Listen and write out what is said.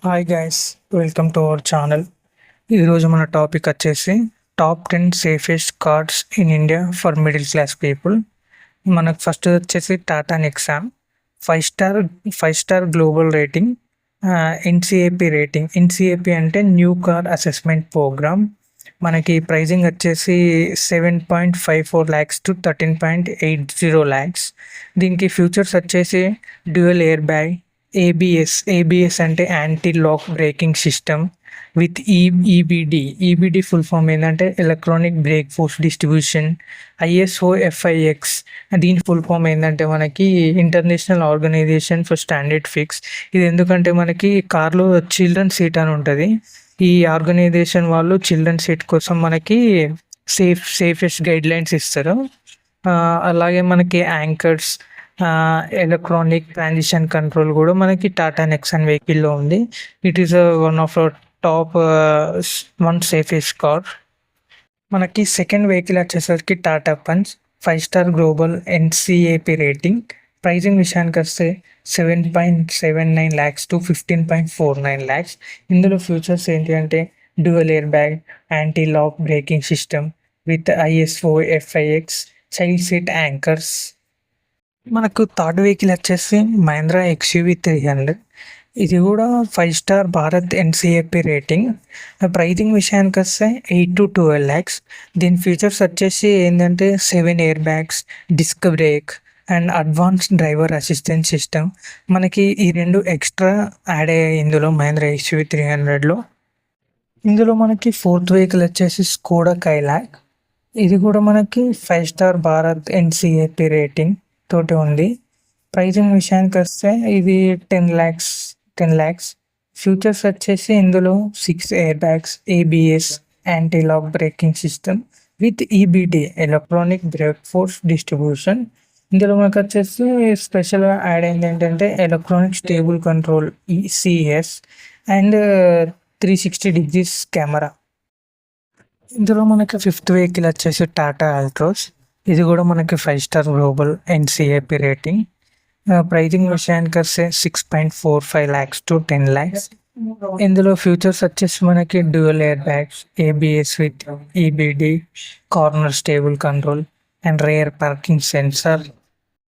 Hi guys, welcome to our channel. ఈరోజు మన topic వచ్చేసి top 10 safest cars in India for middle class people. మనకు first వచ్చేసి Tata Nexon 5 star 5 star global rating, NCAP rating. NCAP అంటే new car assessment programme. మనకి pricing వచ్చేసి 7.54 lakhs to 13.80 lakhs. దీనికి features వచ్చేసి డ్యూయల్ ఎయిర్ బ్యాగ్, ఏబిఎస్ అంటే anti lock braking system with EBD full form ఏంటంటే electronic brake force distribution. ISO/FIX దీని full form ఏంటంటే మనకి international organisation for standard fix. ఇది ఎందుకంటే మనకి కార్లో చిల్డ్రన్ సీట్ అని ఉంటుంది. ఈ ఆర్గనైజేషన్ వాళ్ళు చిల్డ్రన్ సీట్ కోసం మనకి సేఫెస్ట్ గైడ్ లైన్స్ ఇస్తారు. అలాగే మనకి యాంకర్స్, ఎలక్ట్రానిక్ ట్రాన్సిషన్ కంట్రోల్ కూడా మనకి టాటా నెక్సాన్ వెహికల్లో ఉంది. It is one of top one safest car. మనకి సెకండ్ వెహికల్ వచ్చేసరికి Tata Punch 5 star global NCAP rating. Pricing విషయానికి వస్తే 7.79 lakhs టు 15.49 lakhs. ఇందులో ఫ్యూచర్స్ ఏంటి అంటే dual air bag, anti lock braking system with ISO/FIX, child seat anchors. మనకు third vehicle వచ్చేసి Mahindra XUV 300. ఇది కూడా 5 star Bharat NCAP rating. Pricing విషయానికి వస్తే 8 to 12 lakhs. దీని ఫీచర్స్ వచ్చేసి ఏంటంటే 7 air bags, disc brake and advanced driver assistant system. మనకి ఈ రెండు ఎక్స్ట్రా యాడ్ అయ్యాయి ఇందులో మహీంద్రా XUV 300లో. ఇందులో మనకి ఫోర్త్ వెహికల్ వచ్చేసి స్కోడా కైలాక్. ఇది కూడా మనకి 5 స్టార్ భారత్ ఎన్సిఏపి రేటింగ్ తోటి ఉంది. ప్రైజింగ్ విషయానికి వస్తే ఇది 10 lakhs. ఫ్యూచర్స్ వచ్చేసి ఇందులో 6 air bags, ABS, anti lock braking system with EBD electronic brake force distribution. ఇందులో మనకు వచ్చేసి స్పెషల్గా యాడ్ అయింది ఏంటంటే electronic stable control ECS and 360 degrees camera. ఇందులో మనకి ఫిఫ్త్ వెహికల్ వచ్చేసి టాటా ఆల్ట్రోస్. ఇది కూడా మనకి 5 star global NCAP rating. Pricing విషయానికి వస్తే 6.45 lakhs టు 10 lakhs. ఇందులో ఫ్యూచర్స్ వచ్చేసి మనకి dual air bags, ABS with EBD, corner stable control and rear parking censor